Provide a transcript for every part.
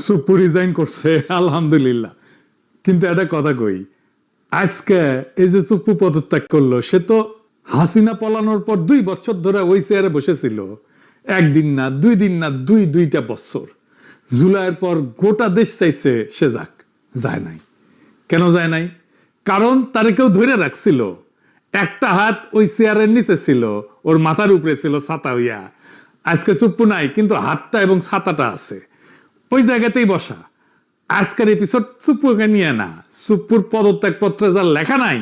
সুপ্পু resign করছে আলহামদুলিল্লাহ, কিন্তু একটা কথা কই, আজকে এই যে সুপ্পু পদত্যাগ করলো, সে তো হাসিনা পলানোর পর 2 বছর ধরে ওই চেয়ারে বসেছিল। একদিন না, 2 দিন না, দুইটা বছর। জুলাইয়ের পর গোটা দেশ চাইছে সে যাক, যায় নাই। কেন যায় নাই? কারণ তারে কেউ ধরে রাখছিল। একটা হাত ওই চেয়ারের নিচে ছিল, ওর মাথার উপরে ছিল ছাতা হইয়া। আজকে সুপ্পু নাই, কিন্তু হাতটা এবং ছাতাটা আছে, ওই জায়গাতেই বসা। আজকের এপিসোড সুপ্পুকে নিয়ে না, সুপ্পুর পদত্যাগ পত্রে যা লেখা নাই,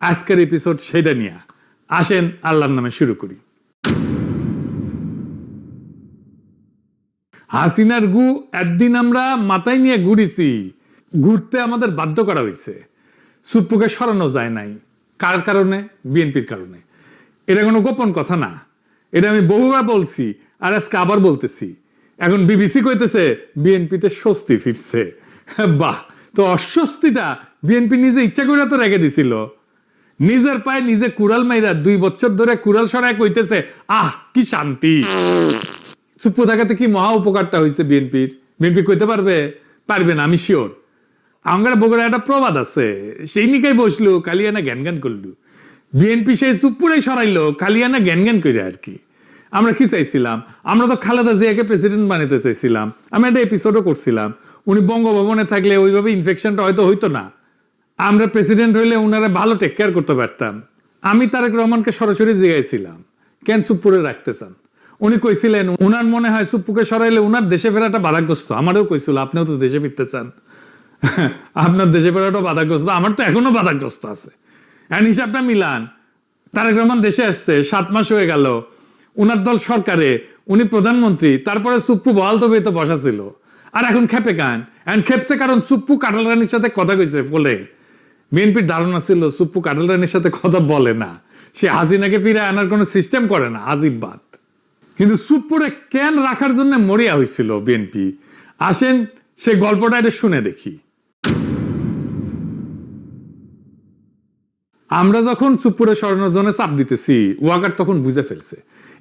আজকের এপিসোড সেটা নিয়ে। আসেন আল্লাহর নামে শুরু করি। হাসিনার গু একদিন আমরা মাথায় নিয়ে ঘুরেছি, ঘুরতে আমাদের বাধ্য করা হয়েছে। সুপ্পুকে সরানো যায় নাই। কার কারণে? বিএনপির কারণে। এটা কোনো গোপন কথা না, এটা আমি বহুবার বলছি, আর আজকে আবার বলতেছি। এখন বিবিসি কইতেছে বিএনপিতে স্বস্তি ফিরছে। বাহ! তো অস্বস্তিটা বিএনপি নিজে ইচ্ছা করে তো রেখে দিছিল। নিজের পায়ে নিজে কুড়াল মাইরা 2 বছর ধরে কুড়াল সরায় কইতেছে আহ কি শান্তি। সুপ্পু থাকাতে কি মহা উপকারটা হয়েছে বিএনপির? বিএনপি কইতে পারবে? পারবে না, আমি শিওর। আমার বগুড়া একটা প্রবাদ আছে, সেই নিকাই বসলো কালিয়ানা জ্ঞান জ্ঞান করলো। বিএনপি সেই সুপ্পুরাই সরাইলো কালিয়ানা জ্ঞান জ্ঞান করে আর কি। আমরা কি চাইছিলাম? আমরা তো খালেদা জিয়াকে প্রেসিডেন্ট বানাতে চাইছিলাম। আমি একটা এপিসোডও করছিলাম, উনি বঙ্গভবনে থাকলে ওইভাবে ইনফেকশনটা হয়তো হইতো না। আমরা প্রেসিডেন্ট হইলে উনারা ভালো টেক কেয়ার করতে পারতাম। আমি তারেক রহমানকে সরাসরি জিজ্ঞাসিলাম কেন সুপ্পুরে রাখতে চান। উনি কইছিলেন উনার মনে হয় সুপ্পুকে সরাইলে উনার দেশে ফেরাটা বাধাগ্রস্ত। আমারও কইছিল আপনিও তো দেশে ফিরতে চান, আপনার দেশে ফেরাটাও বাধাগ্রস্ত, আমার তো এখনো বাধাগ্রস্ত আছে। হিসাবটা মিলান, তারেক রহমান দেশে আসছে 7 মাস হয়ে গেল, উনার দল সরকারে, উনি প্রধানমন্ত্রী, তারপরে সুপ্পু বহাল তবে তো বসা ছিল। আর এখন খেপে কান, এখন খেপছে কারণ সুপ্পু কাটাল রানীর সাথে কথা কইছে বলে। বিএনপির ধারণা ছিল সুপ্পু কাটাল রানীর সাথে কথা বলে না, সে হাসিনাকে ফিরে আনার কোনো সিস্টেম করে না, আজিববাদ। কিন্তু সুপ্পুরে কেন রাখার জন্য মরিয়া হয়েছিল বিএনপি, আসেন সেই গল্পটা এটা শুনে দেখি। আমরা যখন সুপ্পুরে সরানোর জন্য চাপ দিতেছি, ওয়াকার তখন বুঝে ফেলছে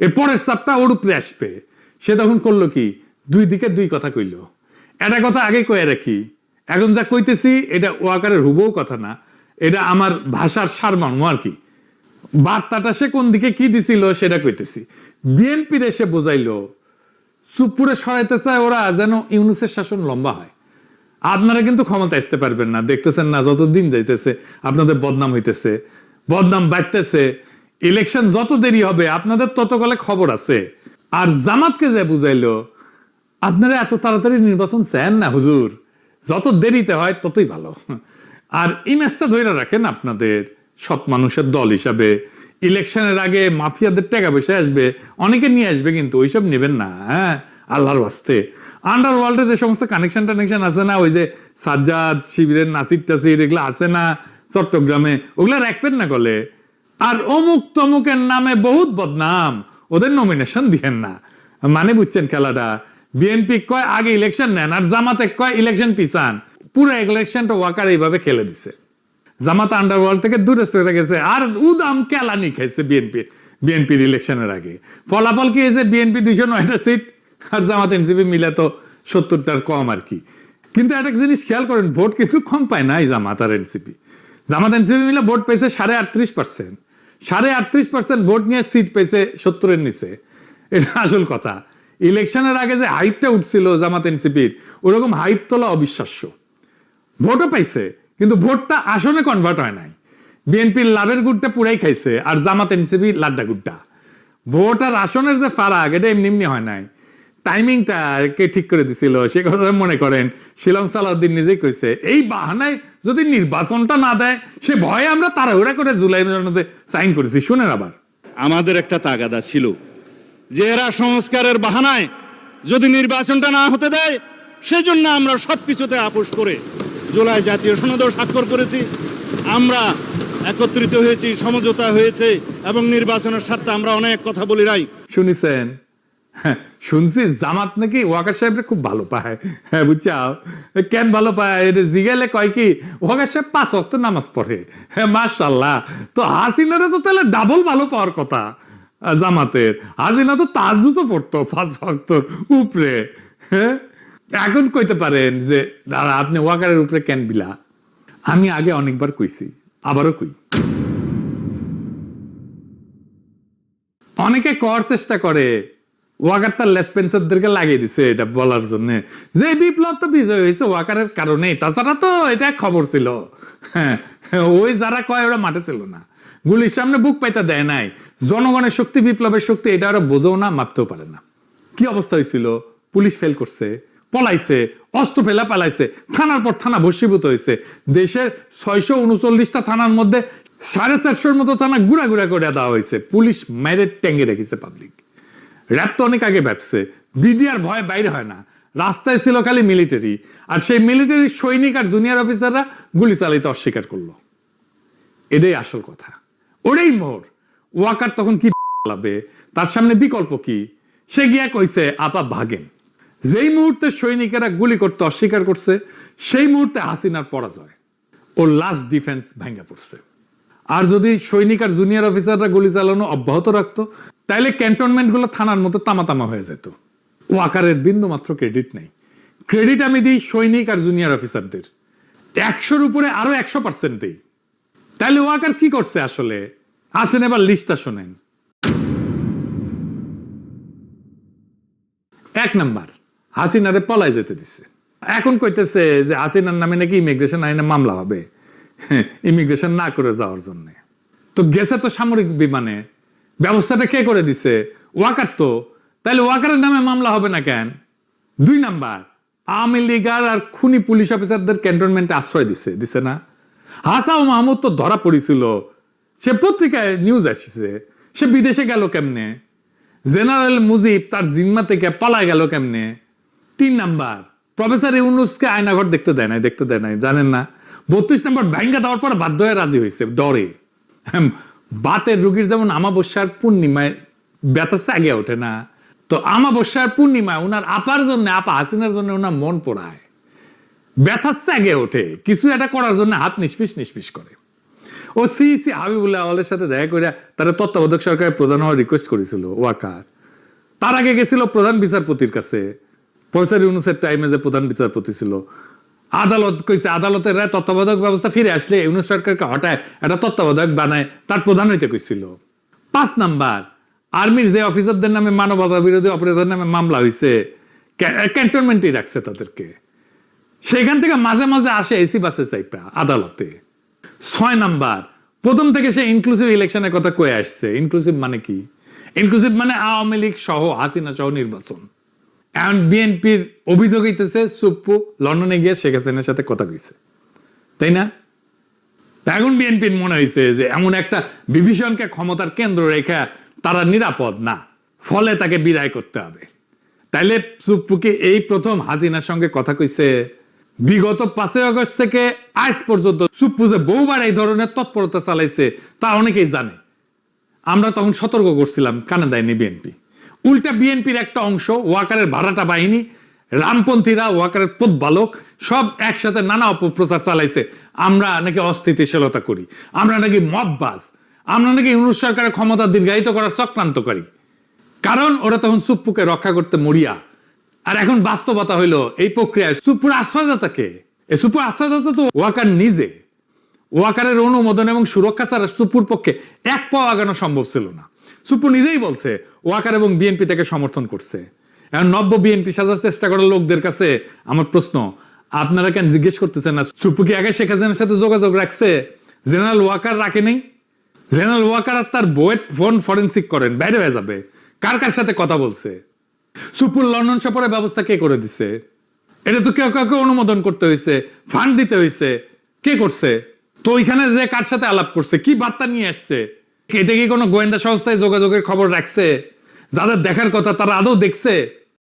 এর পরের চাপটা ওর উপরে আসবে। সে তখন করলো কি, 2 দিকে 2 কথা কইল। একটা কথা আগে কয়ে রাখি, এখন যা কইতেছি এটা ওয়াকারের হুবহু কথা না, এটা আমার ভাষার সারমর্ম আর কি। বার্তাটা সে কোন দিকে কি দিছিল সেটা কইতেছি। বিএনপির এসে বোঝাইলো সুপ্পুরে সরাইতে চায় ওরা যেন ইউনূসের শাসন লম্বা হয়। আপনারা কিন্তু ক্ষমতা আসতে পারবেন না, দেখতেছেন না যত দিন যাইতেছে আপনাদের বদনাম হইতেছে, বদনাম বাড়তেছে। ইলেকশন যত দেরি হবে আপনাদের তত কালে খবর আছে। আর জামাতকে যে বুঝাইলো আপনারা এত তাড়াতাড়ি নির্বাচন চান না হুজুর, যত দেরিতে হয় ততই ভালো। আর ইমেজটা ধরে রাখেন আপনাদের সৎ মানুষের দল হিসাবে। ইলেকশনের আগে মাফিয়াদের টাকা পয়সা আসবে, অনেকে নিয়ে আসবে, কিন্তু ওইসব নেবেন না, হ্যাঁ আল্লাহর ওয়াস্তে। আন্ডারওয়ার্ল্ডে যে সমস্ত কানেকশন আছে না, ওই যে সাজ্জাদ শিবিরের নাসির টাসির এগুলো আছে না চট্টগ্রামে, ওগুলা রাখবেন না গলে। আর অমুক তমুকের নামে বহুত বদনাম, ওদের নমিনেশন দিয়েন না। মানে বুঝছেন খেলাটা? বিএনপি কয় আগে ইলেকশন নেন, আর জামাতে কয় ইলেকশন পিছান। পুরো ইলেকশনটা ওয়াকার এইভাবে খেলে দিছে। জামাত আন্ডারওয়ার্ল্ড থেকে দূরে সরে গেছে, আর উদাম কেলানি খাইছে বিএনপির ইলেকশনের আগে। ফলাফল কি হয়েছে? বিএনপি 209টা সিট, আর জামাত এনসিপি মিলে তো 70টার কম আর কি। কিন্তু একটা জিনিস খেয়াল করেন, ভোট কিন্তু কম পায় নাই জামাত আর এনসিপি। জামাত এনসিপি মিলে ভোট পেয়েছে 38%। 38% ভোট নিয়ে সিট পেয়েছে 70-এর নিচে। এটা আসল কথা। ইলেকশনের আগে যে হাইপটা উঠছিল জামাত এনসিপির, ওরকম হাইপ তোলা অবিশ্বাস্য। ভোটও পাইছে, কিন্তু ভোটটা আসনে কনভার্ট হয় নাই। বিএনপির লাভের গুড়টা পুরাই খাইছে, আর জামাত এনসিপি লাড্ডা গুড়টা। ভোট আর আসনের যে ফারাক, এটা এমনি এমনি হয় নাই। টাইমিংটা কে ঠিক করে দিছিল সে কথা মনে করেন শিলং সালাউদ্দিন নিজেই কইছে, এই বাহানায় যদি নির্বাচনটা না দেয় সে ভয়ে আমরা তাড়াহুড়া করে জুলাই মধ্যে সাইন করেছি। শুনেন, আবার আমাদের একটা তাগাদা ছিল যে এরা সংস্কারের বাহানায় যদি নির্বাচনটা না হতে দেয়, সেজন্য আমরা সবকিছুতে আপোষ করে জুলাই জাতীয় সনদেও স্বাক্ষর করেছি। আমরা একত্রিত হয়েছি, সমঝোতা হয়েছে, এবং নির্বাচনের স্বার্থে আমরা অনেক কথা বলি নাই। শুনেছেন? হ্যাঁ, শুনছি জামাত নাকি ওয়াকার সাহেবরে খুব ভালো পায়। হ্যাঁ, বুঝছাও কেন ভালো পায়? এটা জিগাইলে কয় কি, ওয়াকার সাহেব 5 ওয়াক্ত নামাজ পড়ে। হ্যাঁ, মাশাআল্লাহ। তো হাসিনারে তো তাহলে ডাবল ভালো পাওয়ার কথা জামাতের। হাসিনা তো তাহাজ্জুদও পড়তো 5 ওয়াক্তর উপরে। হ্যাঁ, এখন কইতে পারেন যে দাদা আপনি ওয়াকারের উপরে কেন বিলা, আমি আগে অনেকবার কইছি, আবারও কই। অনেকে করার চেষ্টা করে ওয়াকার তার লেসপেন্সারদেরকে লাগিয়ে দিছে এটা বলার জন্য যে বিপ্লব তো বিজয় হয়েছে ওয়াকারের কারণে, তাছাড়া তো এটা খবর ছিল। হ্যাঁ, ওই যারা কয় ওরা মাঠে ছিল না, গুলির সামনে বুক পাইতে দেয় নাই। জনগণের শক্তি, বিপ্লবের শক্তি এটা ওরা বোঝেও না, মাপতেও পারে না। কি অবস্থা হয়েছিল? পুলিশ ফেল করছে, পলাইছে, অস্ত্র ফেলা পালাইছে, থানার পর থানা ভস্মীভূত হয়েছে। দেশের 639টা থানার মধ্যে 450 মতো থানা গুড়া গুড়া করে দেওয়া হয়েছে। পুলিশ মেরে ট্যাঙ্গে রেখেছে পাবলিক। র্যাব তো অনেক আগে ভাবছে, বিডিআর ভয় বাইরে হয় না, রাস্তায় ছিল খালি মিলিটারি, আর সেই মিলিটারি সৈনিক আর জুনিয়র অফিসাররা গুলি চালাইতে অস্বীকার করলো। এটাই আসল কথা, ওটাই মোর। ওয়াকার তখন কি লাভে, তার সামনে বিকল্প কি? সে গিয়া কইছে আপা ভাগেন। যেই মুহূর্তে সৈনিকেরা গুলি করতে অস্বীকার করছে, সেই মুহূর্তে হাসিনার পরাজয়, ওর লাস্ট ডিফেন্স ভেঙে পড়ছে। আর যদি সৈনিক আর জুনিয়র অফিসাররা গুলি চালানো অব্যাহত রাখতো, তাইলে ক্যান্টনমেন্ট গুলো থানার মতো তামা তামা হয়ে যেত। ওয়াকারের বিন্দু মাত্র ক্রেডিট নেই। ক্রেডিট আমি দিই সৈনিক আর জুনিয়র অফিসারদের, 100-র উপরে আরো 100% দিই। তাইলে ওয়াকার কি করছে আসলে? আসেন এবার লিস্টটা শোনেন। 1 নাম্বার, হাসিনারে পলায় যেতে দিছে। এখন কইতেছে যে হাসিনার নামে নাকি ইমিগ্রেশন আইনে মামলা হবে ইমিগ্রেশন না করে যাওয়ার জন্য। তো গেছে তো সামরিক বিমানে, ব্যবস্থাটা কে করে দিছে? ওয়াকার তো। তাহলে ওয়াকারের নামে মামলা হবে না কেন? 2 নাম্বার, আওয়ামী লীগার আর খুনি পুলিশ অফিসারদের ক্যান্টনমেন্টে আশ্রয় দিছে না? হাসাও মাহমুদ তো ধরা পড়েছিল, সে পত্রিকায় নিউজ আসছে, সে বিদেশে গেল কেমনে? জেনারেল মুজিব তার জিম্মা থেকে পালায় গেল কেমনে? 3 নাম্বার, প্রফেসর ইউনুসকে আয়নাঘর দেখতে দেয় নাই, জানেন না? 32 নাম্বার ভাঙ্গা দেওয়ার পর বাধ্য হয়ে রাজি হয়েছে ডরে। বাতের রোগীর যেমন আমাবস্যার পূর্ণিমায় ব্যথা আগে ওঠে না, তো আমাবস্যার পূর্ণিমায় ওনার আপার জন্য, আপা হাসিনার জন্য ওনার মন পোড়ায়, ব্যথা আগে ওঠে, কিছু একটা করার জন্য হাত নিষ্পিস করে। ও সিইসি হাবিবুল্লাহ আওয়ালের সাথে দেখা করে তারা তত্ত্বাবধায়ক সরকারের প্রধান হওয়ার রিকোয়েস্ট করেছিল ওয়াকার। তার আগে গেছিল প্রধান বিচারপতির কাছে, প্রফেসর ইউনুসের টাইমে যে প্রধান বিচারপতি ছিল। আদালত কইছে, আদালতের রায় তত্ত্বাবধায়ক ব্যবস্থা ফিরে আসলে ইউনুস সরকারকে হটায় একটা তত্ত্বাবধায়ক বানায় তার প্রধান হইতে কইছিল। 5 নাম্বার, আর্মির যে অফিসারদের নামে মানবতা বিরোধী অপরাধের নামে মামলা হয়েছে, ক্যান্টনমেন্টেই রাখছে তাদেরকে। সেখান থেকে মাঝে মাঝে আসে এসি বাসে চাইপা আদালতে। 6 নাম্বার, প্রথম থেকে সে ইনক্লুসিভ ইলেকশনের কথা কয়ে আসছে। ইনক্লুসিভ মানে কি? ইনক্লুসিভ মানে আওয়ামী লীগ সহ, হাসিনা সহ নির্বাচন। এখন বিএনপির অভিযোগ হইতেছে সুপ্পু লন্ডনে গিয়ে শেখ হাসিনার সাথে কথা কইছে, তাই না? এখন বিএনপির মনে হয়েছে যে এমন একটা বিভীষণকে ক্ষমতার কেন্দ্র রেখা তারা নিরাপদ না, ফলে তাকে বিদায় করতে হবে। তাইলে সুপ্পুকে এই প্রথম হাসিনার সঙ্গে কথা কইছে। বিগত 5 আগস্ট থেকে আজ পর্যন্ত সুপ্পু যে বহুবার এই ধরনের তৎপরতা চালাইছে তা অনেকেই জানে। আমরা তখন সতর্ক করছিলাম, কানে দেয়নি বিএনপি। উল্টা বিএনপির একটা অংশ, ওয়াকারের ভাড়াটা বাহিনী, রামপন্থীরা, ওয়াকারের প্রতিবালক সব একসাথে নানা অপপ্রচার চালাইছে। আমরা নাকি অস্থিতিশীলতা করি, আমরা নাকি মববাজ, আমরা নাকি ইউনুস সরকারের ক্ষমতা দীর্ঘায়িত করার চক্রান্তকারী। কারণ ওরা তখন সুপ্পুকে রক্ষা করতে মরিয়া। আর এখন বাস্তবতা হইলো এই প্রক্রিয়ায় সুপ্পুর আশ্রয়দাতাকে, এই সুপ্পুর আশ্রয়দাতা তো ওয়াকার নিজে। ওয়াকারের অনুমোদন এবং সুরক্ষা ছাড়া সুপ্পুর পক্ষে 1 পাও আগানো সম্ভব ছিল না। সুপ্পু নিজেই বলছে ওয়াকার এবং বিএনপি তাকে সমর্থন করছে। এখন নব্য বিএনপি সাজার চেষ্টা করা লোকদের কাছে আমার প্রশ্ন, আপনারা কেন জিজ্ঞেস করতেছেন না সুপ্পু কি আগে শেখ হাসিনার সাথে যোগাযোগ রাখছে? জেনারেল ওয়াকার রাখে নেই? জেনারেল ওয়াকার আর তার বইয়ের ফোন ফরেন্সিক করেন, বাইরে হয়ে যাবে কার কার সাথে কথা বলছে। সুপ্পুর লন্ডন সফরের ব্যবস্থা কে করে দিছে? এটা তো কেউ কাউকে অনুমোদন করতে হয়েছে, ফান্ড দিতে হয়েছে, কে করছে? তো ওইখানে যে কার সাথে আলাপ করছে, কি বার্তা নিয়ে আসছে, এটা কি কোনো গোয়েন্দা সংস্থায় যোগাযোগের খবর রাখছে? যাদের দেখার কথা তারা আদৌ দেখছে?